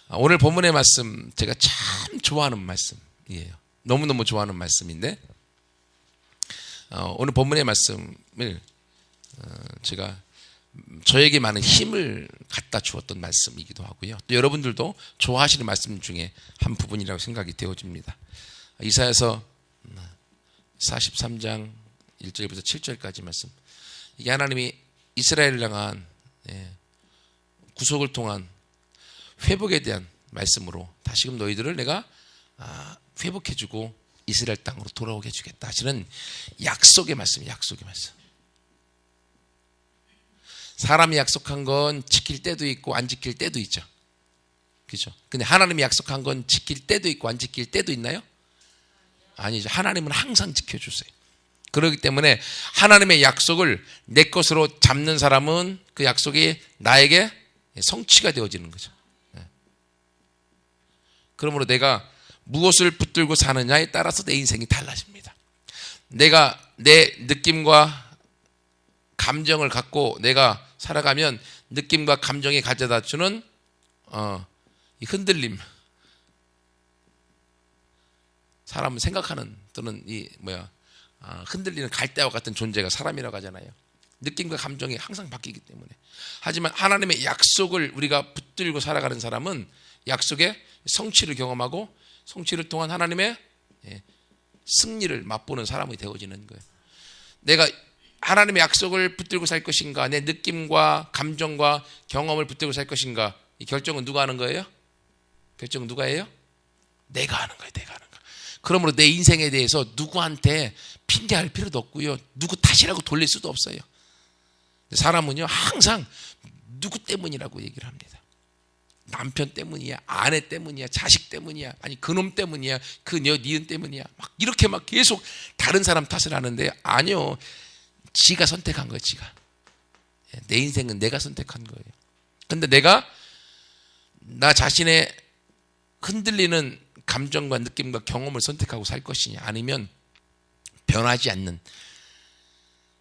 오늘 본문의 말씀 제가 참 좋아하는 말씀이에요. 너무너무 좋아하는 말씀인데 오늘 본문의 말씀을 제가 저에게 많은 힘을 갖다 주었던 말씀이기도 하고요. 또 여러분들도 좋아하시는 말씀 중에 한 부분이라고 생각이 되어집니다. 이사야서 43장 1절부터 7절까지 말씀. 이게 하나님이 이스라엘을 향한 구속을 통한 회복에 대한 말씀으로 다시금 너희들을 내가 회복해주고 이스라엘 땅으로 돌아오게 해주겠다 하시는 약속의 말씀이에요. 약속의 말씀. 사람이 약속한 건 지킬 때도 있고 안 지킬 때도 있죠. 그렇죠? 근데 하나님이 약속한 건 지킬 때도 있고 안 지킬 때도 있나요? 아니죠. 하나님은 항상 지켜주세요. 그렇기 때문에 하나님의 약속을 내 것으로 잡는 사람은 그 약속이 나에게 성취가 되어지는 거죠. 그러므로 내가 무엇을 붙들고 사느냐에 따라서 내 인생이 달라집니다. 내가 내 느낌과 감정을 갖고 내가 살아가면 느낌과 감정이 가져다 주는 이 흔들림, 사람은 생각하는 또는 흔들리는 갈대와 같은 존재가 사람이라고 하잖아요. 느낌과 감정이 항상 바뀌기 때문에. 하지만 하나님의 약속을 우리가 붙들고 살아가는 사람은 약속의 성취를 경험하고 성취를 통한 하나님의 승리를 맛보는 사람이 되어지는 거예요. 내가 하나님의 약속을 붙들고 살 것인가, 내 느낌과 감정과 경험을 붙들고 살 것인가, 이 결정은 누가 하는 거예요? 결정은 누가 해요? 내가 하는 거예요. 내가 하는 거예요. 그러므로 내 인생에 대해서 누구한테 핑계할 필요도 없고요, 누구 탓이라고 돌릴 수도 없어요. 사람은요 항상 누구 때문이라고 얘기를 합니다. 남편 때문이야, 아내 때문이야, 자식 때문이야, 아니 그놈 때문이야, 그녀 니은 때문이야, 막 이렇게 막 계속 다른 사람 탓을 하는데, 아니요, 지가 선택한 거예요. 지가. 내 인생은 내가 선택한 거예요. 근데 내가 나 자신의 흔들리는 감정과 느낌과 경험을 선택하고 살 것이냐, 아니면 변하지 않는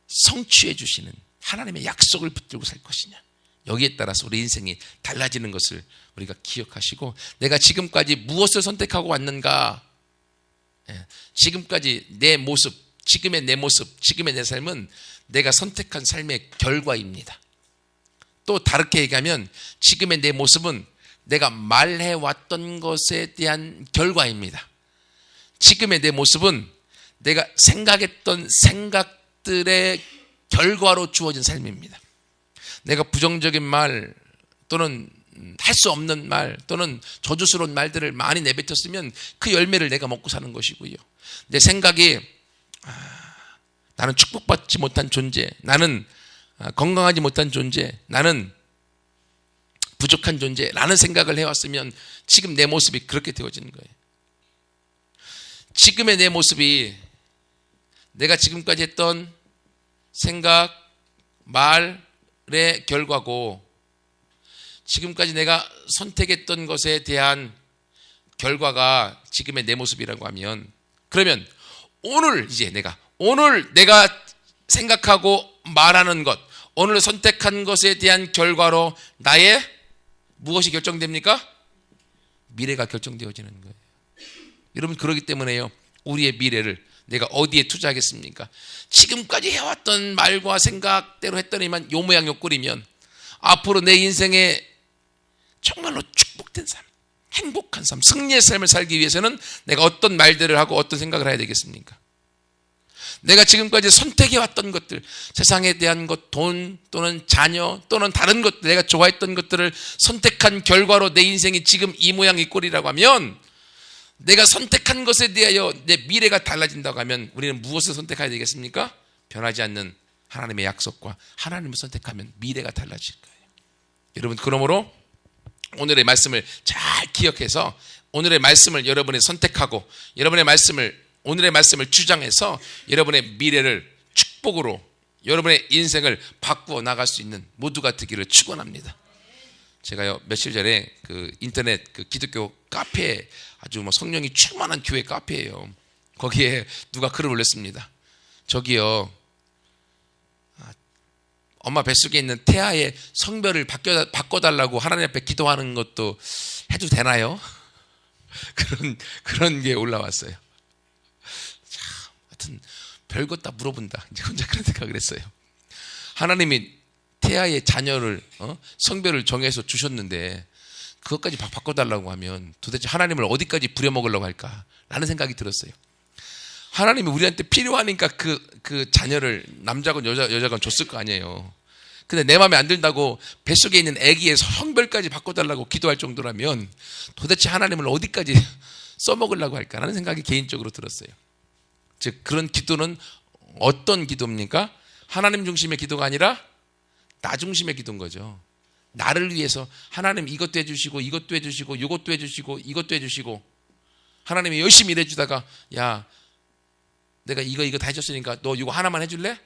성취해 주시는 하나님의 약속을 붙들고 살 것이냐, 여기에 따라서 우리 인생이 달라지는 것을 우리가 기억하시고, 내가 지금까지 무엇을 선택하고 왔는가, 지금까지 내 모습, 지금의 내 모습, 지금의 내 삶은 내가 선택한 삶의 결과입니다. 또 다르게 얘기하면 지금의 내 모습은 내가 말해왔던 것에 대한 결과입니다. 지금의 내 모습은 내가 생각했던 생각들의 결과로 주어진 삶입니다. 내가 부정적인 말 또는 할 수 없는 말 또는 저주스러운 말들을 많이 내뱉었으면 그 열매를 내가 먹고 사는 것이고요. 내 생각이 나는 축복받지 못한 존재, 나는 건강하지 못한 존재, 나는 부족한 존재라는 생각을 해왔으면 지금 내 모습이 그렇게 되어지는 거예요. 지금의 내 모습이 내가 지금까지 했던 생각, 말의 결과고, 지금까지 내가 선택했던 것에 대한 결과가 지금의 내 모습이라고 하면, 그러면 오늘 내가 생각하고 말하는 것, 오늘 선택한 것에 대한 결과로 나의 무엇이 결정됩니까? 미래가 결정되어지는 거예요. 여러분, 그러기 때문에요, 우리의 미래를 내가 어디에 투자하겠습니까? 지금까지 해왔던 말과 생각대로 했더니만 요 모양 요 꼴이면 앞으로 내 인생에 정말로 축복된 삶, 행복한 삶, 승리의 삶을 살기 위해서는 내가 어떤 말들을 하고 어떤 생각을 해야 되겠습니까? 내가 지금까지 선택해왔던 것들, 세상에 대한 것, 돈 또는 자녀 또는 다른 것들, 내가 좋아했던 것들을 선택한 결과로 내 인생이 지금 이 모양 이 꼴이라고 하면, 내가 선택한 것에 대하여 내 미래가 달라진다고 하면 우리는 무엇을 선택해야 되겠습니까? 변하지 않는 하나님의 약속과 하나님을 선택하면 미래가 달라질 거예요. 여러분, 그러므로 오늘의 말씀을 잘 기억해서 오늘의 말씀을 여러분이 선택하고 오늘의 말씀을 주장해서 여러분의 미래를 축복으로 여러분의 인생을 바꾸어 나갈 수 있는 모두가 되기를 축원합니다. 제가요 며칠 전에 그 인터넷 그 기독교 카페에, 아주 성령이 충만한 교회 카페예요. 거기에 누가 글을 올렸습니다. 저기요, 엄마 뱃속에 있는 태아의 성별을 바꿔달라고 하나님 앞에 기도하는 것도 해도 되나요? 그런 게 올라왔어요. 참, 하여튼 별것 다 물어본다. 이제 혼자 그런 생각을 했어요. 하나님이 태아의 자녀를 성별을 정해서 주셨는데 그것까지 바꿔달라고 하면 도대체 하나님을 어디까지 부려먹으려고 할까라는 생각이 들었어요. 하나님이 우리한테 필요하니까 그 자녀를 남자건 여자건 줬을 거 아니에요. 근데 내 마음에 안 든다고 뱃속에 있는 아기의 성별까지 바꿔달라고 기도할 정도라면 도대체 하나님을 어디까지 써먹으려고 할까라는 생각이 개인적으로 들었어요. 즉 그런 기도는 어떤 기도입니까? 하나님 중심의 기도가 아니라 나 중심의 기도인 거죠. 나를 위해서 하나님 이것도 해주시고 이것도 해주시고 이것도 해주시고 이것도 해주시고 하나님이 열심히 일해주다가 야 내가 이거 다 해줬으니까 너 이거 하나만 해줄래?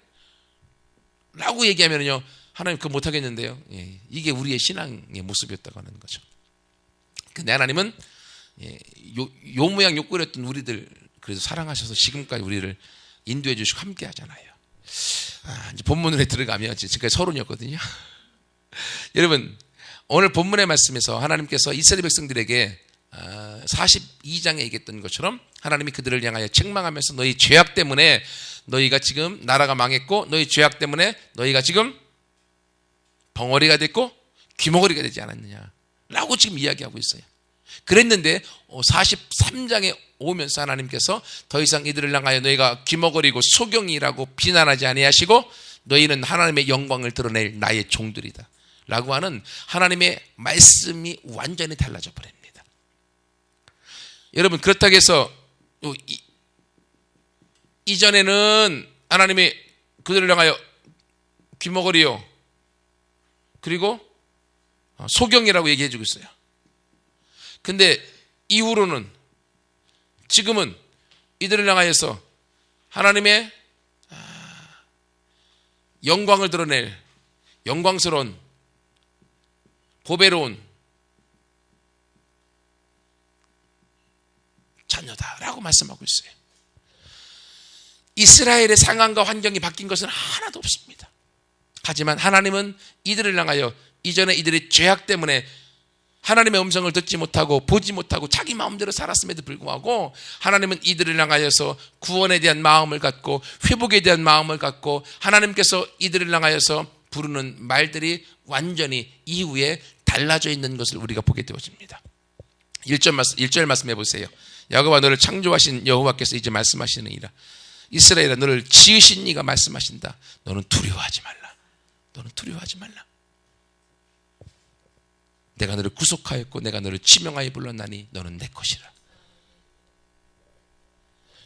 라고 얘기하면요 하나님 그거 못하겠는데요. 예, 이게 우리의 신앙의 모습이었다고 하는 거죠. 근데 하나님은 요 모양 요 꼴이었던 우리들 그래서 사랑하셔서 지금까지 우리를 인도해 주시고 함께 하잖아요. 이제 본문으로 들어가면 지금까지 서론이었거든요. 여러분 오늘 본문의 말씀에서 하나님께서 이스라엘 백성들에게 42장에 얘기했던 것처럼 하나님이 그들을 향하여 책망하면서 너희 죄악 때문에 너희가 지금 나라가 망했고 너희 죄악 때문에 너희가 지금 벙어리가 됐고 귀머거리가 되지 않았느냐 라고 지금 이야기하고 있어요. 그랬는데 43장에 오면서 하나님께서 더 이상 이들을 향하여 너희가 귀머거리고 소경이라고 비난하지 아니하시고 너희는 하나님의 영광을 드러낼 나의 종들이다 라고 하는 하나님의 말씀이 완전히 달라져 버립니다. 여러분 그렇다고 해서 이전에는 하나님이 그들을 향하여 귀머거리요 그리고 소경이라고 얘기해 주고 있어요. 근데 이후로는 지금은 이들을 향하여서 하나님의 영광을 드러낼 영광스러운 보배로운 자녀다라고 말씀하고 있어요. 이스라엘의 상황과 환경이 바뀐 것은 하나도 없습니다. 하지만 하나님은 이들을 향하여 이전에 이들의 죄악 때문에 하나님의 음성을 듣지 못하고 보지 못하고 자기 마음대로 살았음에도 불구하고 하나님은 이들을 향하여서 구원에 대한 마음을 갖고 회복에 대한 마음을 갖고 하나님께서 이들을 향하여서 부르는 말들이 이후에 달라져 있는 것을 우리가 보게 되어집니다. 1절 말씀 해보세요. 야곱아 너를 창조하신 여호와께서 이제 말씀하시느니라. 이스라엘아 너를 지으신 이가 말씀하신다. 너는 두려워하지 말라. 너는 두려워하지 말라. 내가 너를 구속하였고 내가 너를 지명하여 불렀나니 너는 내 것이라.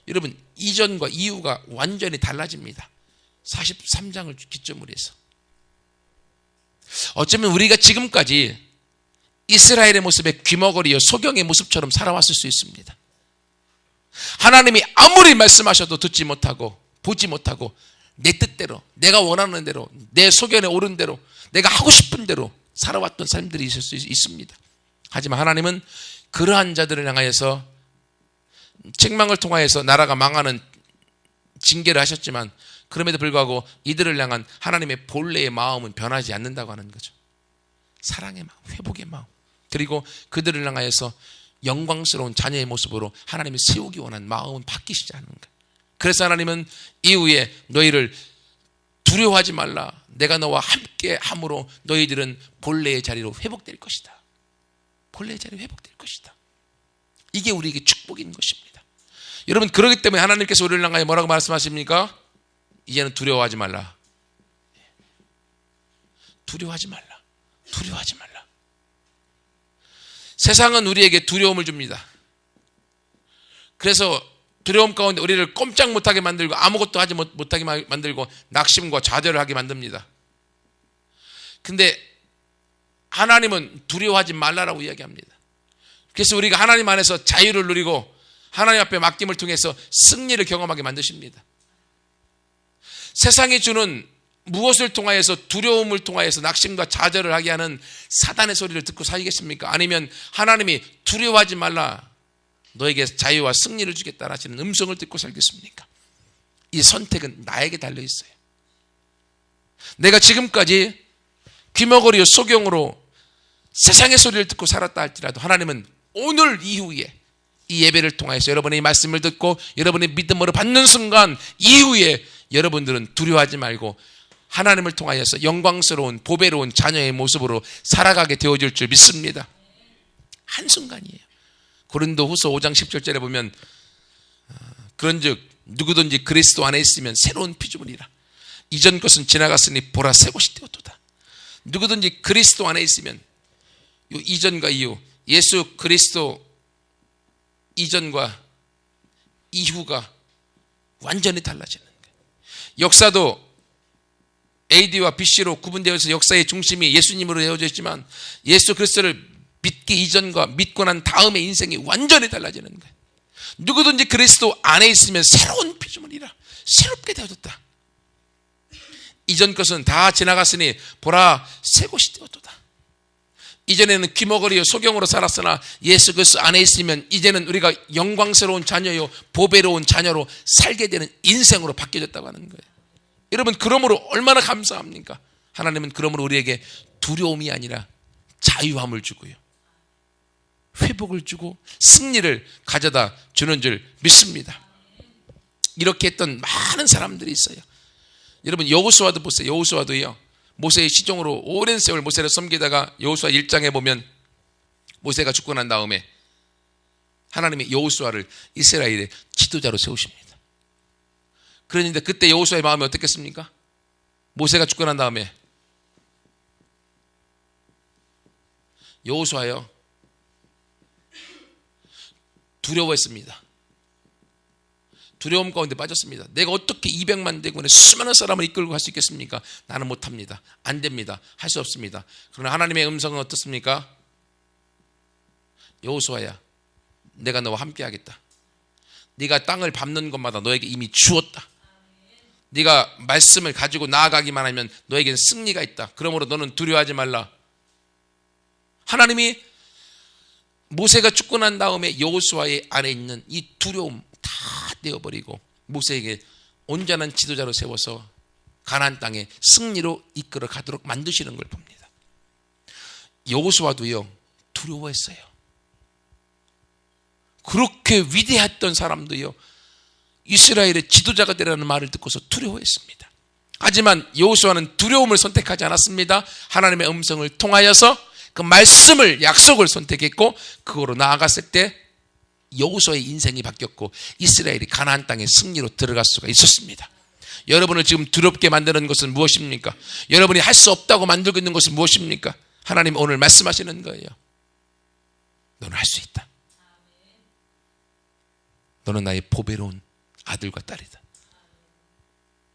여러분 이전과 이후가 완전히 달라집니다. 43장을 기점으로 해서 어쩌면 우리가 지금까지 이스라엘의 모습에 귀머거리여 소경의 모습처럼 살아왔을 수 있습니다. 하나님이 아무리 말씀하셔도 듣지 못하고 보지 못하고 내 뜻대로 내가 원하는 대로 내 소견에 오른 대로 내가 하고 싶은 대로 살아왔던 사람들이 있을 수 있습니다. 하지만 하나님은 그러한 자들을 향하여서 책망을 통하여서 나라가 망하는 징계를 하셨지만 그럼에도 불구하고 이들을 향한 하나님의 본래의 마음은 변하지 않는다고 하는 거죠. 사랑의 마음, 회복의 마음, 그리고 그들을 향하여서 영광스러운 자녀의 모습으로 하나님이 세우기 원하는 마음은 바뀌시지 않는 거예요. 그래서 하나님은 이후에 너희를 두려워하지 말라. 내가 너와 함께 함으로 너희들은 본래의 자리로 회복될 것이다. 본래의 자리로 회복될 것이다. 이게 우리에게 축복인 것입니다. 여러분 그렇기 때문에 하나님께서 우리를 향하여 뭐라고 말씀하십니까? 이제는 두려워하지 말라. 두려워하지 말라. 두려워하지 말라. 세상은 우리에게 두려움을 줍니다. 그래서 두려움 가운데 우리를 꼼짝 못하게 만들고 아무것도 하지 못하게 만들고 낙심과 좌절을 하게 만듭니다. 근데 하나님은 두려워하지 말라라고 이야기합니다. 그래서 우리가 하나님 안에서 자유를 누리고 하나님 앞에 맡김을 통해서 승리를 경험하게 만드십니다. 세상이 주는 무엇을 통하여서 두려움을 통하여서 낙심과 좌절을 하게 하는 사단의 소리를 듣고 살겠습니까? 아니면 하나님이 두려워하지 말라 너에게 자유와 승리를 주겠다 하시는 음성을 듣고 살겠습니까? 이 선택은 나에게 달려있어요. 내가 지금까지 귀머거리와 소경으로 세상의 소리를 듣고 살았다 할지라도 하나님은 오늘 이후에 이 예배를 통해서 여러분의 이 말씀을 듣고 여러분의 믿음으로 받는 순간 이후에 여러분들은 두려워하지 말고 하나님을 통하여서 영광스러운 보배로운 자녀의 모습으로 살아가게 되어질 줄 믿습니다. 한순간이에요. 고린도후서 5장 10절에 보면 그런즉 누구든지 그리스도 안에 있으면 새로운 피조물이라. 이전 것은 지나갔으니 보라 새 것이 되었도다. 누구든지 그리스도 안에 있으면 이 이전과 이후, 예수 그리스도 이전과 이후가 완전히 달라지는 거예요. 역사도 AD와 BC로 구분되어서 역사의 중심이 예수님으로 되어져 있지만 예수 그리스도를 믿기 이전과 믿고 난 다음의 인생이 완전히 달라지는 거예요. 누구든지 그리스도 안에 있으면 새로운 피조물이라. 새롭게 되어졌다. 이전 것은 다 지나갔으니 보라 새 것이 되었도다. 이전에는 귀머거리요 소경으로 살았으나 예수 그리스도 안에 있으면 이제는 우리가 영광스러운 자녀요 보배로운 자녀로 살게 되는 인생으로 바뀌어졌다고 하는 거예요. 여러분 그러므로 얼마나 감사합니까? 하나님은 그러므로 우리에게 두려움이 아니라 자유함을 주고요, 회복을 주고 승리를 가져다 주는 줄 믿습니다. 이렇게 했던 많은 사람들이 있어요. 여러분 여호수아도 보세요. 여호수아도요 모세의 시종으로 오랜 세월 모세를 섬기다가 여호수아 1장에 보면 모세가 죽고 난 다음에 하나님이 여호수아를 이스라엘의 지도자로 세우십니다. 그런데 그때 여호수아의 마음이 어떻겠습니까? 모세가 죽고 난 다음에 여호수아요 두려워했습니다. 두려움 가운데 빠졌습니다. 내가 어떻게 200만 대군의 수많은 사람을 이끌고 갈 수 있겠습니까? 나는 못합니다. 안 됩니다. 할 수 없습니다. 그러나 하나님의 음성은 어떻습니까? 여호수아야, 내가 너와 함께 하겠다. 네가 땅을 밟는 것마다 너에게 이미 주었다. 네가 말씀을 가지고 나아가기만 하면 너에게는 승리가 있다. 그러므로 너는 두려워하지 말라. 하나님이 모세가 죽고 난 다음에 여호수아의 안에 있는 이 두려움 다 떼어버리고 모세에게 온전한 지도자로 세워서 가나안 땅에 승리로 이끌어 가도록 만드시는 걸 봅니다. 여호수아도요 두려워했어요. 그렇게 위대했던 사람도요 이스라엘의 지도자가 되라는 말을 듣고서 두려워했습니다. 하지만 여호수아는 두려움을 선택하지 않았습니다. 하나님의 음성을 통하여서 그 말씀을 약속을 선택했고 그거로 나아갔을 때 여호수아의 인생이 바뀌었고 이스라엘이 가나안 땅에 승리로 들어갈 수가 있었습니다. 여러분을 지금 두렵게 만드는 것은 무엇입니까? 여러분이 할 수 없다고 만들고 있는 것은 무엇입니까? 하나님 오늘 말씀하시는 거예요. 너는 할 수 있다. 너는 나의 보배로운 아들과 딸이다.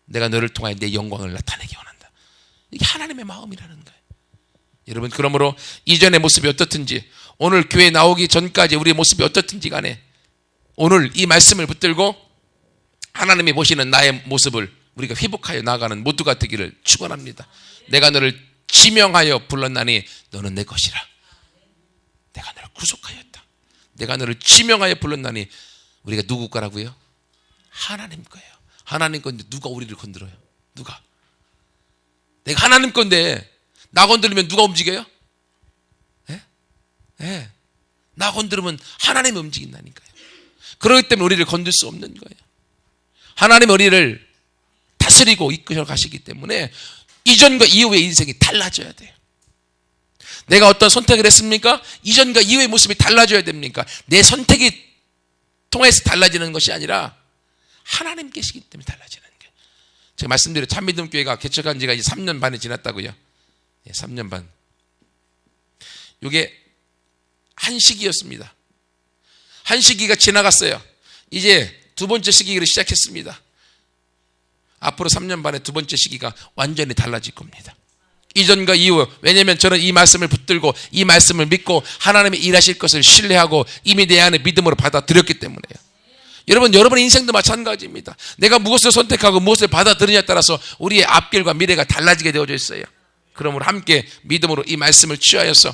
내가 너를 통하여 내 영광을 나타내기 원한다. 이게 하나님의 마음이라는 거예요. 여러분 그러므로 이전의 모습이 어떻든지 오늘 교회 나오기 전까지 우리의 모습이 어떻든지 간에 오늘 이 말씀을 붙들고 하나님이 보시는 나의 모습을 우리가 회복하여 나아가는 모두가 되기를 축원합니다. 내가 너를 지명하여 불렀나니 너는 내 것이라. 내가 너를 구속하였다. 내가 너를 지명하여 불렀나니 우리가 누구 거라고요? 하나님 거예요. 하나님 건데 누가 우리를 건드려요? 누가? 내가 하나님 건데 나 건드리면 누가 움직여요? 예? 예. 나 건드리면 하나님이 움직인다니까요. 그렇기 때문에 우리를 건들 수 없는 거예요. 하나님 우리를 다스리고 이끌어 가시기 때문에 이전과 이후의 인생이 달라져야 돼요. 내가 어떤 선택을 했습니까? 이전과 이후의 모습이 달라져야 됩니까? 내 선택이 통해서 달라지는 것이 아니라 하나님 계시기 때문에 달라지는 거예요. 제가 말씀드린 참믿음교회가 개척한 지가 이제 3년 반이 지났다고요. 3년 반. 이게 한 시기였습니다. 한 시기가 지나갔어요. 이제 두 번째 시기를 시작했습니다. 앞으로 3년 반의 두 번째 시기가 완전히 달라질 겁니다. 이전과 이후. 왜냐하면 저는 이 말씀을 붙들고 이 말씀을 믿고 하나님이 일하실 것을 신뢰하고 이미 내 안에 믿음으로 받아들였기 때문에요. 여러분의 인생도 마찬가지입니다. 내가 무엇을 선택하고 무엇을 받아들이냐에 따라서 우리의 앞길과 미래가 달라지게 되어져 있어요. 그러므로 함께 믿음으로 이 말씀을 취하여서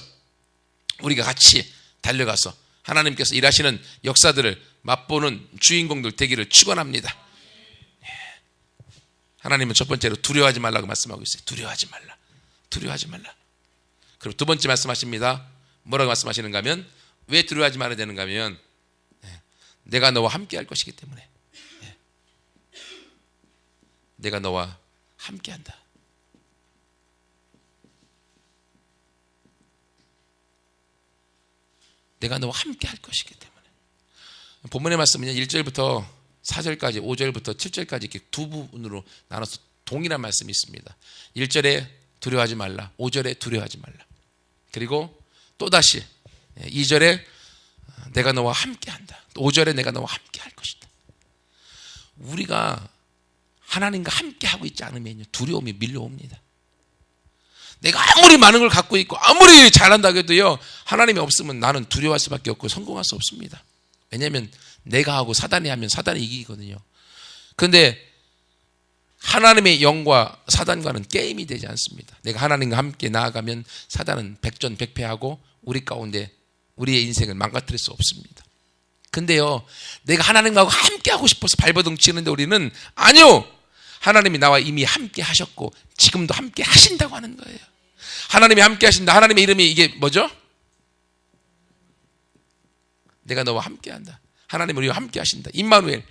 우리가 같이 달려가서 하나님께서 일하시는 역사들을 맛보는 주인공들 되기를 축원합니다. 하나님은 첫 번째로 두려워하지 말라고 말씀하고 있어요. 두려워하지 말라. 두려워하지 말라. 그리고 두 번째 말씀하십니다. 뭐라고 말씀하시는가 하면, 왜 두려워하지 말아야 되는가 하면, 내가 너와 함께 할 것이기 때문에. 내가 너와 함께 한다. 내가 너와 함께 할 것이기 때문에. 본문의 말씀은 1절부터 4절까지, 5절부터 7절까지 이렇게 두 부분으로 나눠서 동일한 말씀이 있습니다. 1절에 두려워하지 말라, 5절에 두려워하지 말라. 그리고 또다시 2절에 내가 너와 함께 한다, 5절에 내가 너와 함께 할 것이다. 우리가 하나님과 함께 하고 있지 않으면 두려움이 밀려옵니다. 내가 아무리 많은 걸 갖고 있고 아무리 잘한다고 해도요, 하나님이 없으면 나는 두려워할 수밖에 없고 성공할 수 없습니다. 왜냐하면 내가 하고 사단이 하면 사단이 이기거든요. 그런데 하나님의 영과 사단과는 게임이 되지 않습니다. 내가 하나님과 함께 나아가면 사단은 백전백패하고 우리 가운데 우리의 인생을 망가뜨릴 수 없습니다. 근데요, 내가 하나님과 함께 하고 싶어서 발버둥 치는데 우리는 아니요, 하나님이 나와 이미 함께 하셨고 지금도 함께 하신다고 하는 거예요. 하나님이 함께 하신다. 하나님의 이름이 이게 뭐죠? 내가 너와 함께 한다. 하나님 우리와 함께 하신다. 임마누엘.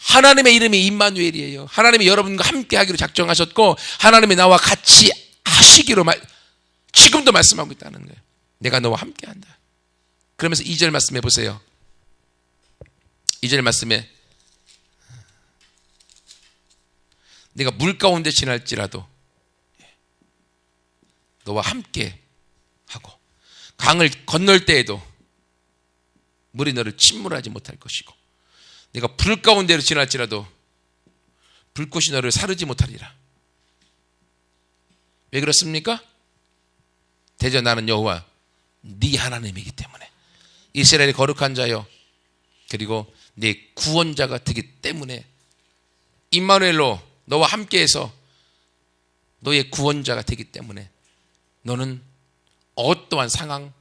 하나님의 이름이 임마누엘이에요. 하나님이 여러분과 함께 하기로 작정하셨고 하나님이 나와 같이 하시기로 지금도 말씀하고 있다는 거예요. 내가 너와 함께 한다. 그러면서 2절 말씀해 보세요. 2절 말씀에 내가 물 가운데 지날지라도 너와 함께 하고 강을 건널 때에도 물이 너를 침몰하지 못할 것이고 내가 불 가운데로 지날지라도 불꽃이 너를 사르지 못하리라. 왜 그렇습니까? 대저 나는 여호와 네 하나님이기 때문에, 이스라엘의 거룩한 자여 그리고 네 구원자가 되기 때문에, 임마누엘로 너와 함께해서 너의 구원자가 되기 때문에 너는 어떠한 상황,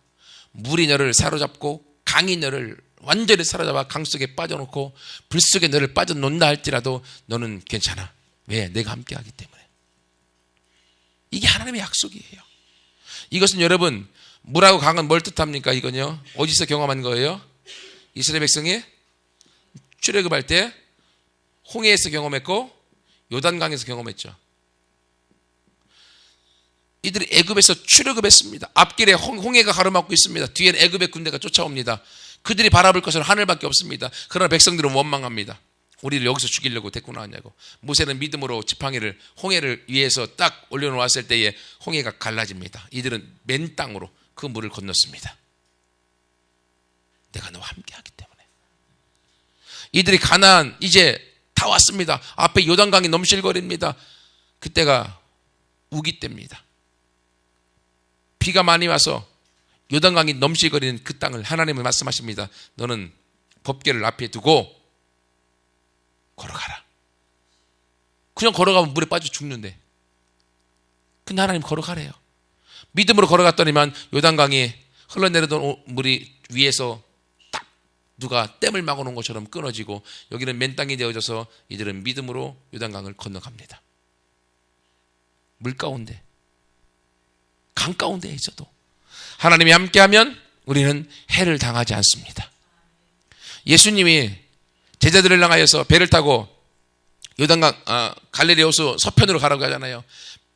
물이 너를 사로잡고 강이 너를 완전히 사로잡아 강 속에 빠져놓고 불 속에 너를 빠져놓는다 할지라도 너는 괜찮아. 왜? 내가 함께하기 때문에. 이게 하나님의 약속이에요. 이것은 여러분, 물하고 강은 뭘 뜻합니까? 이건요, 어디서 경험한 거예요? 이스라엘 백성이 출애굽할 때 홍해에서 경험했고 요단강에서 경험했죠. 이들이 애굽에서 출애굽했습니다. 앞길에 홍해가 가로막고 있습니다. 뒤에는 애굽의 군대가 쫓아옵니다. 그들이 바라볼 것은 하늘밖에 없습니다. 그러나 백성들은 원망합니다. 우리를 여기서 죽이려고 데리고 나왔냐고. 모세는 믿음으로 지팡이를 홍해를 위에서 딱 올려놓았을 때에 홍해가 갈라집니다. 이들은 맨 땅으로 그 물을 건넜습니다. 내가 너와 함께하기 때문에. 이들이 가나안 이제 다 왔습니다. 앞에 요단강이 넘실거립니다. 그때가 우기 때입니다. 비가 많이 와서 요단강이 넘실거리는 그 땅을 하나님은 말씀하십니다. 너는 법궤를 앞에 두고 걸어가라. 그냥 걸어가면 물에 빠져 죽는데, 근데 하나님 걸어가래요. 믿음으로 걸어갔더니만 요단강이 흘러내리던 물이 위에서 딱 누가 댐을 막아놓은 것처럼 끊어지고 여기는 맨 땅이 되어져서 이들은 믿음으로 요단강을 건너갑니다. 물 가운데, 강 가운데 있어도 하나님이 함께하면 우리는 해를 당하지 않습니다. 예수님이 제자들을 향하여서 배를 타고 요단강 갈릴리 호수 서편으로 가라고 하잖아요.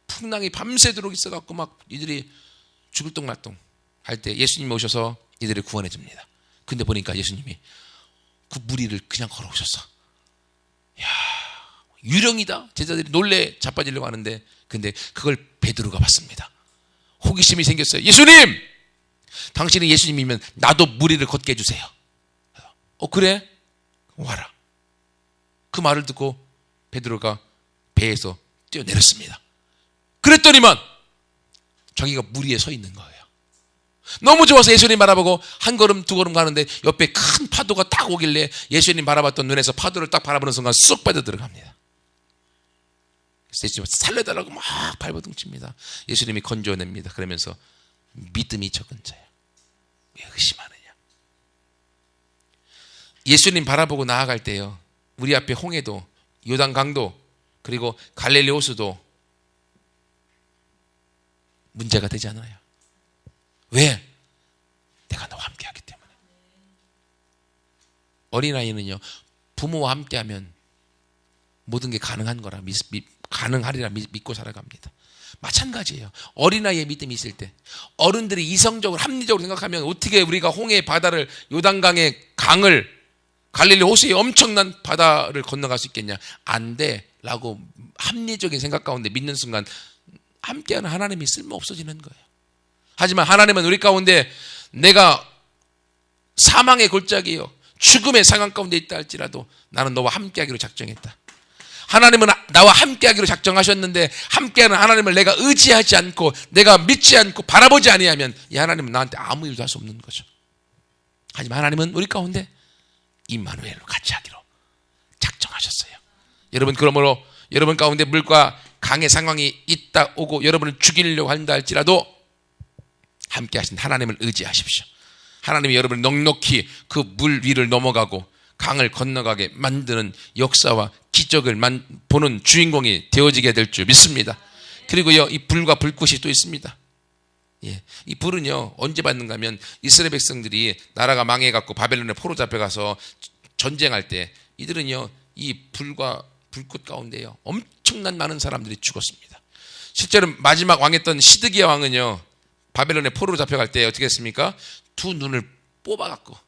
풍랑이 밤새도록 있어갖고 막 이들이 죽을 똥말똥 할 때 예수님이 오셔서 이들을 구원해 줍니다. 근데 보니까 예수님이 그 물 위를 그냥 걸어오셨어. 야, 유령이다. 제자들이 놀래 자빠지려고 하는데, 근데 그걸 베드로가 봤습니다. 호기심이 생겼어요. 예수님! 당신이 예수님이면 나도 물 위를 걷게 해주세요. 그래? 와라. 그 말을 듣고 베드로가 배에서 뛰어내렸습니다. 그랬더니만 자기가 물 위에 서 있는 거예요. 너무 좋아서 예수님 바라보고 한 걸음 두 걸음 가는데 옆에 큰 파도가 딱 오길래 예수님 바라봤던 눈에서 파도를 딱 바라보는 순간 쑥 빠져 들어갑니다. 그래서 예수님 살려달라고 막 발버둥 칩니다. 예수님이 건져냅니다. 그러면서 믿음이 적은 자야, 왜 의심하느냐. 예수님 바라보고 나아갈 때요, 우리 앞에 홍해도 요단강도 그리고 갈릴리 호수도 문제가 되지 않아요. 왜? 내가 너와 함께하기 때문에. 어린아이는요, 부모와 함께하면 모든 게 가능한 거라 가능하리라 믿고 살아갑니다. 마찬가지예요. 어린아이의 믿음이 있을 때, 어른들이 이성적으로 합리적으로 생각하면 어떻게 우리가 홍해 바다를, 요단강의 강을, 갈릴리 호수의 엄청난 바다를 건너갈 수 있겠냐? 안 돼 라고 합리적인 생각 가운데 믿는 순간 함께하는 하나님이 쓸모 없어지는 거예요. 하지만 하나님은 우리 가운데 내가 사망의 골짜기요, 죽음의 상황 가운데 있다 할지라도 나는 너와 함께하기로 작정했다. 하나님은 나와 함께하기로 작정하셨는데, 함께하는 하나님을 내가 의지하지 않고, 내가 믿지 않고 바라보지 아니하면 이 하나님은 나한테 아무 일도 할 수 없는 거죠. 하지만 하나님은 우리 가운데 임마누엘로 같이 하기로 작정하셨어요. 여러분, 그러므로 여러분 가운데 물과 강의 상황이 있다 오고 여러분을 죽이려고 한다 할지라도 함께 하신 하나님을 의지하십시오. 하나님이 여러분을 넉넉히 그 물 위를 넘어가고 강을 건너가게 만드는 역사와 기적을 보는 주인공이 되어지게 될 줄 믿습니다. 그리고요, 이 불과 불꽃이 또 있습니다. 예, 이 불은요 언제 받는가 하면 이스라엘 백성들이 나라가 망해갖고 바벨론에 포로 잡혀가서 전쟁할 때 이들은요 이 불과 불꽃 가운데요 엄청난 많은 사람들이 죽었습니다. 실제로 마지막 왕했던 시드기야 왕은요 바벨론에 포로로 잡혀갈 때 어떻게 했습니까? 두 눈을 뽑아갖고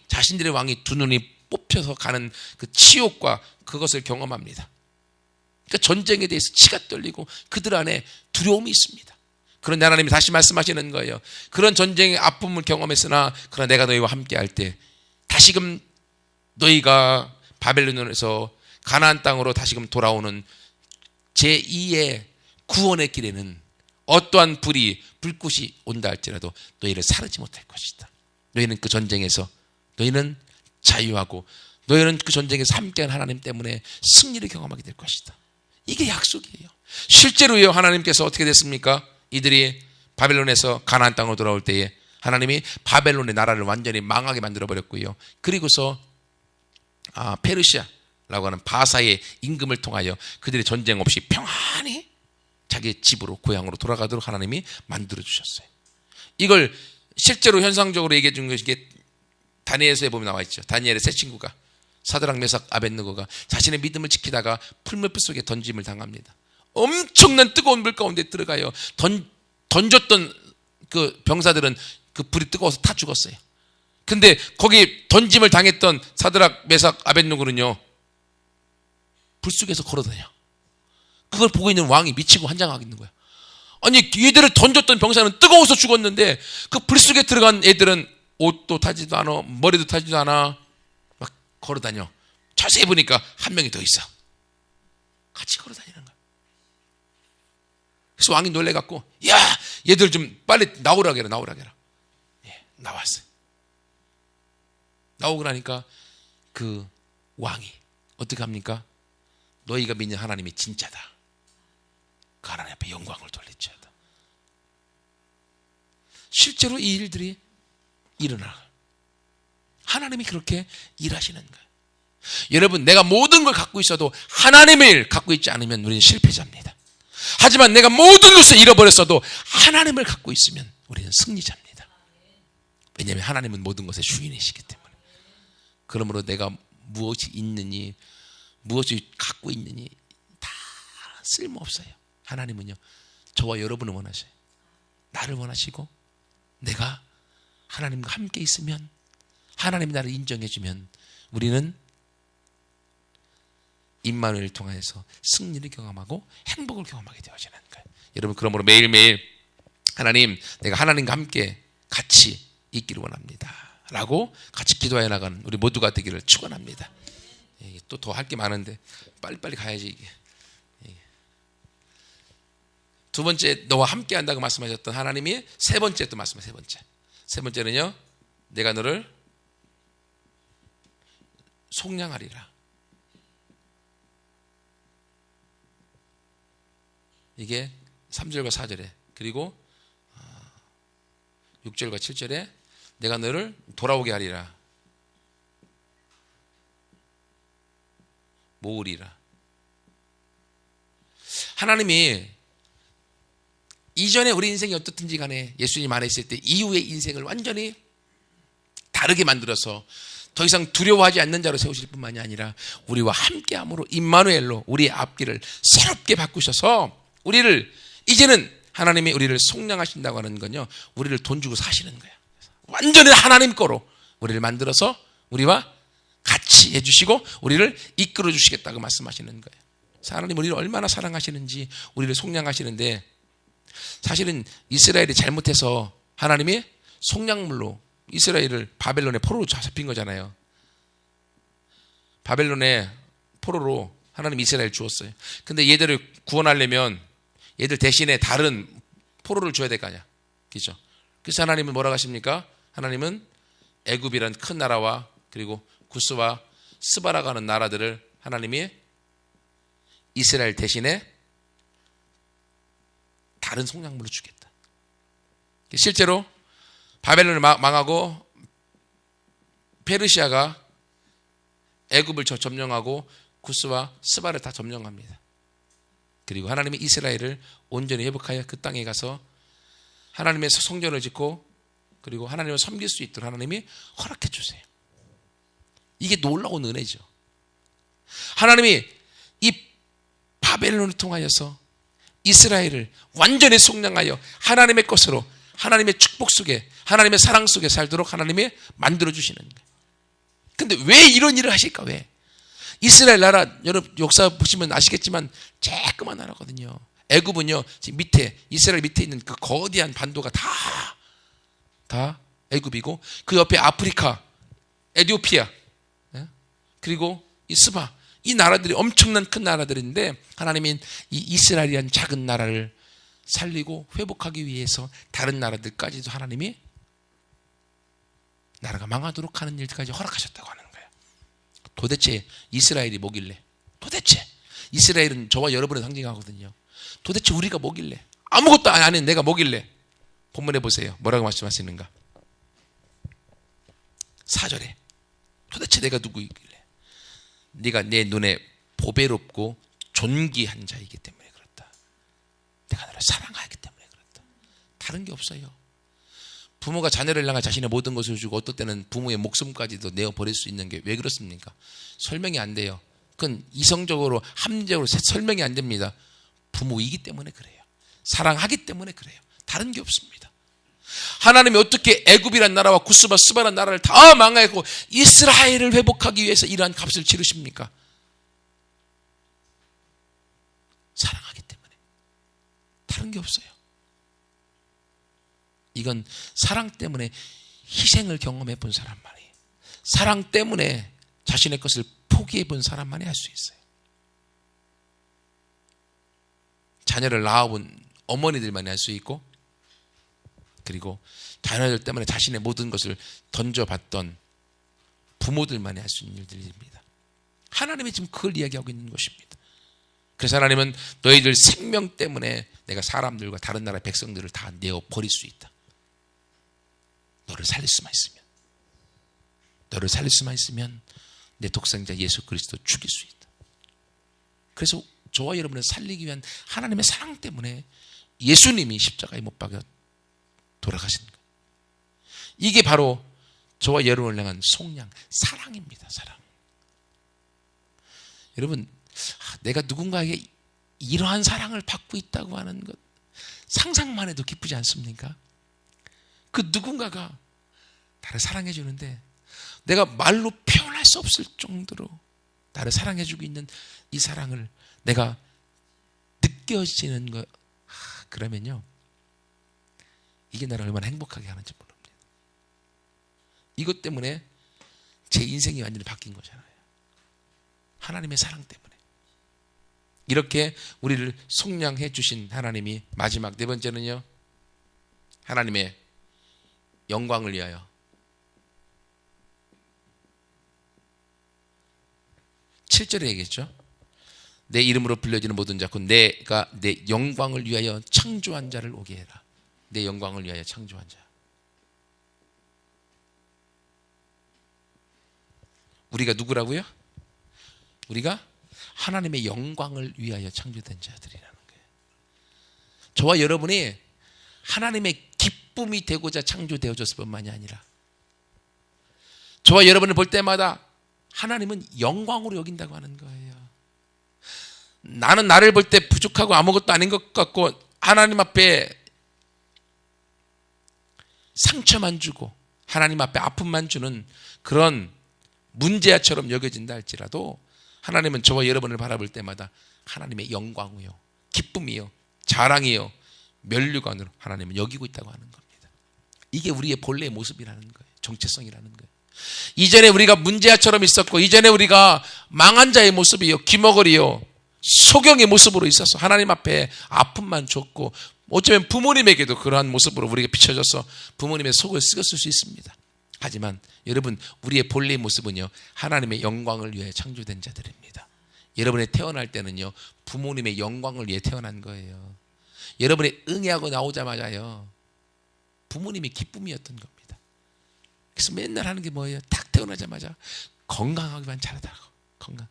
자신들의 왕이 두 눈이 뽑혀서 가는 그 치욕과 그것을 경험합니다. 그러니까 전쟁에 대해서 치가 떨리고 그들 안에 두려움이 있습니다. 그런데 하나님이 다시 말씀하시는 거예요. 그런 전쟁의 아픔을 경험했으나 그러나 내가 너희와 함께 할 때 다시금 너희가 바벨론에서 가나안 땅으로 다시금 돌아오는 제2의 구원의 길에는 어떠한 불꽃이 온다 할지라도 너희를 사르지 못할 것이다. 너희는 그 전쟁에서 너희는 자유하고 너희는 그 전쟁에서 함께한 하나님 때문에 승리를 경험하게 될 것이다. 이게 약속이에요. 실제로요 하나님께서 어떻게 됐습니까? 이들이 바벨론에서 가나안 땅으로 돌아올 때에 하나님이 바벨론의 나라를 완전히 망하게 만들어버렸고요. 그리고서 페르시아라고 하는 바사의 임금을 통하여 그들이 전쟁 없이 평안히 자기 집으로 고향으로 돌아가도록 하나님이 만들어주셨어요. 이걸 실제로 현상적으로 얘기해 준 것이 이게 다니엘서에 보면 나와 있죠. 다니엘의 세 친구가 사드락 메삭 아벳느고가 자신의 믿음을 지키다가 풀무불 속에 던짐을 당합니다. 엄청난 뜨거운 물 가운데 들어가요. 던졌던 그 병사들은 그 불이 뜨거워서 다 죽었어요. 근데 거기 던짐을 당했던 사드락 메삭 아벳느고는요 불 속에서 걸어다녀. 그걸 보고 있는 왕이 미치고 환장하고 있는 거야. 아니 얘들을 던졌던 병사는 뜨거워서 죽었는데 그 불 속에 들어간 애들은 옷도 타지도 않아, 머리도 타지도 않아, 막 걸어다녀. 자세히 보니까 한 명이 더 있어. 같이 걸어다니는 거야. 그래서 왕이 놀래갖고 야 얘들 좀 빨리 나오라고 해라. 예, 나왔어요. 나오고 나니까 그 왕이 어떻게 합니까? 너희가 믿는 하나님이 진짜다. 그 하나님 앞에 영광을 돌릴지어다. 실제로 이 일들이 일어나. 하나님이 그렇게 일하시는 거예요. 여러분, 내가 모든 걸 갖고 있어도 하나님을 갖고 있지 않으면 우리는 실패자입니다. 하지만 내가 모든 것을 잃어버렸어도 하나님을 갖고 있으면 우리는 승리자입니다. 왜냐하면 하나님은 모든 것의 주인이시기 때문에. 그러므로 내가 무엇이 있느니 무엇이 갖고 있느니 다 쓸모없어요. 하나님은요 저와 여러분을 원하셔요. 나를 원하시고 내가 하나님과 함께 있으면 하나님이 나를 인정해주면 우리는 임마누엘을 통해서 승리를 경험하고 행복을 경험하게 되어지는 거예요. 여러분, 그러므로 매일매일 하나님, 내가 하나님과 함께 같이 있기를 원합니다 라고 같이 기도해 나가는 우리 모두가 되기를 축원합니다. 또 더 할 게 많은데 빨리빨리 가야지 이게. 두 번째, 너와 함께 한다고 말씀하셨던 하나님이 세 번째 또 말씀하세요. 세 번째는요, 내가 너를 속량하리라. 이게 3절과 4절에, 그리고 6절과 7절에 내가 너를 돌아오게 하리라. 모으리라. 하나님이 이전에 우리 인생이 어떻든지 간에 예수님 안에 있을 때 이후의 인생을 완전히 다르게 만들어서 더 이상 두려워하지 않는 자로 세우실 뿐만이 아니라 우리와 함께함으로 임마누엘로 우리의 앞길을 새롭게 바꾸셔서 우리를 이제는 하나님이 우리를 속량하신다고 하는 건요, 우리를 돈 주고 사시는 거예요. 완전히 하나님 거로 우리를 만들어서 우리와 같이 해주시고 우리를 이끌어 주시겠다고 말씀하시는 거예요. 하나님 우리를 얼마나 사랑하시는지 우리를 속량하시는데, 사실은 이스라엘이 잘못해서 하나님이 속량물로 이스라엘을 바벨론의 포로로 잡힌 거잖아요. 바벨론의 포로로 하나님 이스라엘 주었어요. 근데 얘들을 구원하려면 얘들 대신에 다른 포로를 줘야 될 거 아니야. 그죠? 그래서 하나님은 뭐라고 하십니까? 하나님은 애굽이란 큰 나라와 그리고 구스와 스바라가 하는 나라들을 하나님이 이스라엘 대신에 다른 속량물로 주겠다. 실제로 바벨론을 망하고 페르시아가 애굽을 점령하고 구스와 스바를 다 점령합니다. 그리고 하나님이 이스라엘을 온전히 회복하여 그 땅에 가서 하나님의 성전을 짓고 그리고 하나님을 섬길 수 있도록 하나님이 허락해 주세요. 이게 놀라운 은혜죠. 하나님이 이 바벨론을 통하여서 이스라엘을 완전히 속량하여 하나님의 것으로 하나님의 축복 속에 하나님의 사랑 속에 살도록 하나님이 만들어주시는 거예요. 근데 왜 이런 일을 하실까? 왜? 이스라엘 나라 여러분 역사 보시면 아시겠지만 쬐끄만 나라거든요. 애굽은요 지금 밑에 이스라엘 밑에 있는 그 거대한 반도가 다 애굽이고 그 옆에 아프리카, 에티오피아, 그리고 이 스바, 이 나라들이 엄청난 큰 나라들인데 하나님이 이 이스라엘이란 작은 나라를 살리고 회복하기 위해서 다른 나라들까지도 하나님이 나라가 망하도록 하는 일까지 허락하셨다고 하는 거예요. 도대체 이스라엘이 뭐길래? 도대체 이스라엘은 저와 여러분을 상징하거든요. 도대체 우리가 뭐길래? 아무것도 안 하는 내가 뭐길래? 본문에 보세요. 뭐라고 말씀하시는가? 4절에 도대체 내가 누구이길래? 네가 내 눈에 보배롭고 존귀한 자이기 때문에 그렇다. 내가 너를 사랑하기 때문에 그렇다. 다른 게 없어요. 부모가 자녀를 향해 자신의 모든 것을 주고 어떨 때는 부모의 목숨까지도 내어버릴 수 있는 게 왜 그렇습니까? 설명이 안 돼요. 그건 이성적으로 합리적으로 설명이 안 됩니다. 부모이기 때문에 그래요. 사랑하기 때문에 그래요. 다른 게 없습니다. 하나님이 어떻게 애굽이란 나라와 구스바 스바란 나라를 다 망하고 이스라엘을 회복하기 위해서 이러한 값을 치르십니까? 사랑하기 때문에. 다른 게 없어요. 이건 사랑 때문에 희생을 경험해 본 사람만이, 사랑 때문에 자신의 것을 포기해 본 사람만이 할 수 있어요. 자녀를 낳아본 어머니들만이 할 수 있고, 그리고 자녀들 때문에 자신의 모든 것을 던져봤던 부모들만이 할 수 있는 일들입니다. 하나님이 지금 그걸 이야기하고 있는 것입니다. 그래서 하나님은 너희들 생명 때문에 내가 사람들과 다른 나라의 백성들을 다 내어버릴 수 있다. 너를 살릴 수만 있으면, 너를 살릴 수만 있으면 내 독생자 예수 그리스도 죽일 수 있다. 그래서 저와 여러분을 살리기 위한 하나님의 사랑 때문에 예수님이 십자가에 못 박혀 돌아가신 거예요. 이게 바로 저와 여러분을 향한 속량, 사랑입니다. 사랑. 여러분, 내가 누군가에게 이러한 사랑을 받고 있다고 하는 것 상상만 해도 기쁘지 않습니까? 그 누군가가 나를 사랑해 주는데 내가 말로 표현할 수 없을 정도로 나를 사랑해 주고 있는 이 사랑을 내가 느껴지는 거, 그러면요 이게 나를 얼마나 행복하게 하는지 모릅니다. 이것 때문에 제 인생이 완전히 바뀐 거잖아요. 하나님의 사랑 때문에. 이렇게 우리를 속량해 주신 하나님이 마지막 네 번째는요, 하나님의 영광을 위하여 7절에 얘기했죠. 내 이름으로 불려지는 모든 자, 곧 내가 내 영광을 위하여 창조한 자를 오게 해라. 내 영광을 위하여 창조한 자. 우리가 누구라고요? 우리가 하나님의 영광을 위하여 창조된 자들이라는 거예요. 저와 여러분이 하나님의 기쁨이 되고자 창조되어졌을 뿐만이 아니라 저와 여러분을 볼 때마다 하나님은 영광으로 여긴다고 하는 거예요. 나는 나를 볼 때 부족하고 아무것도 아닌 것 같고 하나님 앞에 상처만 주고 하나님 앞에 아픔만 주는 그런 문제아처럼 여겨진다 할지라도 하나님은 저와 여러분을 바라볼 때마다 하나님의 영광이요, 기쁨이요, 자랑이요, 면류관으로 하나님은 여기고 있다고 하는 겁니다. 이게 우리의 본래의 모습이라는 거예요. 정체성이라는 거예요. 이전에 우리가 문제아처럼 있었고 이전에 우리가 망한 자의 모습이요, 귀머거리요, 소경의 모습으로 있어서 하나님 앞에 아픔만 줬고 어쩌면 부모님에게도 그러한 모습으로 우리에게 비춰져서 부모님의 속을 썩었을 수 있습니다. 하지만 여러분, 우리의 본래의 모습은요, 하나님의 영광을 위해 창조된 자들입니다. 여러분이 태어날 때는요, 부모님의 영광을 위해 태어난 거예요. 여러분이 응애하고 나오자마자요, 부모님의 기쁨이었던 겁니다. 그래서 맨날 하는 게 뭐예요? 딱 태어나자마자 건강하기만 잘하다고. 건강.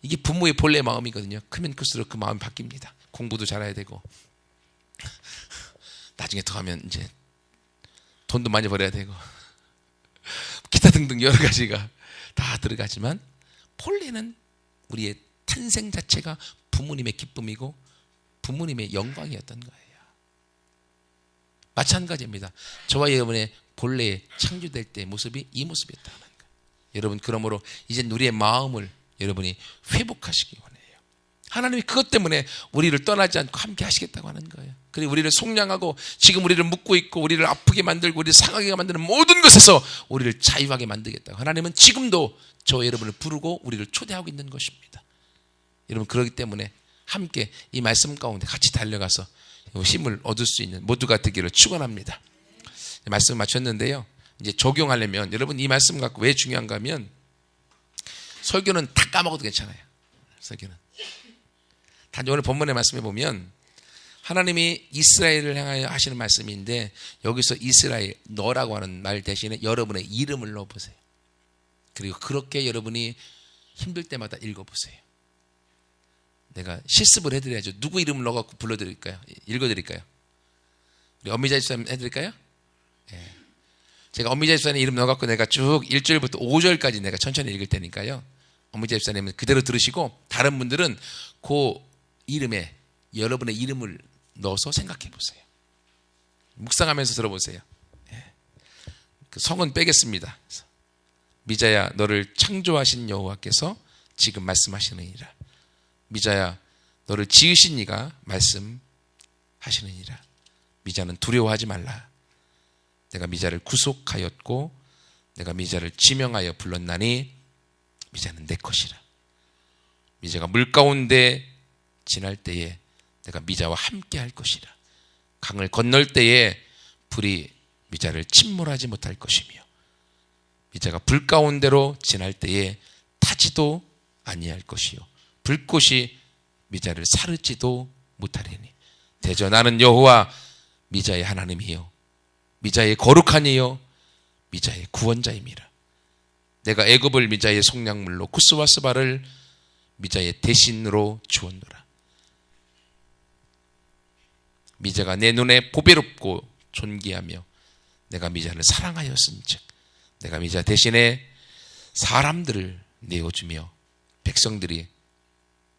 이게 부모의 본래 마음이거든요. 크면 클수록 그 마음이 바뀝니다. 공부도 잘해야 되고 나중에 더 하면 이제 돈도 많이 벌어야 되고 기타 등등 여러 가지가 다 들어가지만 본래는 우리의 탄생 자체가 부모님의 기쁨이고 부모님의 영광이었던 거예요. 마찬가지입니다. 저와 여러분의 본래 창조될 때의 모습이 이 모습이었다는 거예요. 여러분, 그러므로 이제 우리의 마음을 여러분이 회복하시기 원해요. 하나님이 그것 때문에 우리를 떠나지 않고 함께 하시겠다고 하는 거예요. 그리고 우리를 속량하고 지금 우리를 묶고 있고 우리를 아프게 만들고 우리를 상하게 만드는 모든 것에서 우리를 자유하게 만들겠다고 하나님은 지금도 저 여러분을 부르고 우리를 초대하고 있는 것입니다. 여러분, 그렇기 때문에 함께 이 말씀 가운데 같이 달려가서 힘을 얻을 수 있는 모두가 되기를 축원합니다. 말씀 마쳤는데요, 이제 적용하려면 여러분 이 말씀 갖고 왜 중요한가 하면 설교는 다 까먹어도 괜찮아요. 설교는 단지 오늘 본문의 말씀에 보면 하나님이 이스라엘을 향하여 하시는 말씀인데 여기서 이스라엘, 너라고 하는 말 대신에 여러분의 이름을 넣어보세요. 그리고 그렇게 여러분이 힘들 때마다 읽어보세요. 내가 실습을 해드려야죠. 누구 이름을 넣어갖고 불러드릴까요? 읽어드릴까요? 우리 엄미자 집사님 해드릴까요? 예. 제가 엄미자 집사님 이름 넣어갖고 내가 쭉 1절부터 5절까지 내가 천천히 읽을 테니까요. 엄미자 집사님은 그대로 들으시고 다른 분들은 그 이름에 여러분의 이름을 넣어서 생각해 보세요. 묵상하면서 들어보세요. 예. 그 성은 빼겠습니다. 미자야, 너를 창조하신 여호와께서 지금 말씀하시느니라. 미자야, 너를 지으신 이가 말씀하시느니라. 미자는 두려워하지 말라. 내가 미자를 구속하였고 내가 미자를 지명하여 불렀나니 미자는 내 것이라. 미자가 물 가운데 지날 때에 내가 미자와 함께 할 것이라. 강을 건널 때에 불이 미자를 침몰하지 못할 것이며 미자가 불 가운데로 지날 때에 타지도 아니할 것이요 불꽃이 미자를 사르지도 못하리니 대저 나는 여호와 미자의 하나님이요 미자의 거룩한 이요 미자의 구원자임이라. 내가 애굽을 미자의 속량물로 구스와 스바를 미자의 대신으로 주었노라. 미자가 내 눈에 보배롭고 존귀하며 내가 미자를 사랑하였은즉 내가 미자 대신에 사람들을 내어주며 백성들이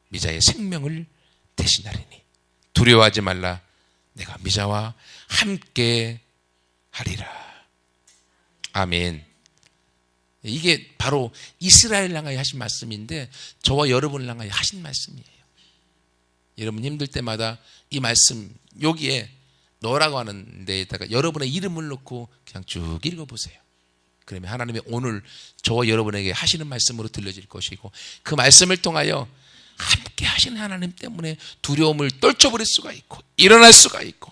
미자의 생명을 대신하리니 두려워하지 말라. 내가 미자와 함께 하리라. 아멘. 이게 바로 이스라엘 향하여 하신 말씀인데 저와 여러분을 향하여 하신 말씀이에요. 여러분 힘들 때마다 이 말씀 여기에 너라고 하는 데에다가 여러분의 이름을 넣고 그냥 쭉 읽어보세요. 그러면 하나님이 오늘 저와 여러분에게 하시는 말씀으로 들려질 것이고 그 말씀을 통하여 함께 하시는 하나님 때문에 두려움을 떨쳐버릴 수가 있고 일어날 수가 있고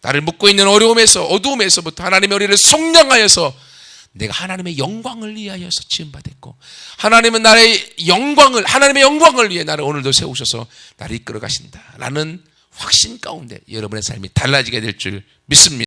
나를 묶고 있는 어려움에서 어두움에서부터 하나님의 우리를 속량하여서 내가 하나님의 영광을 위하여서 지음받았고 하나님은 나의 영광을 하나님의 영광을 위해 나를 오늘도 세우셔서 나를 이끌어 가신다라는 확신 가운데 여러분의 삶이 달라지게 될 줄 믿습니다.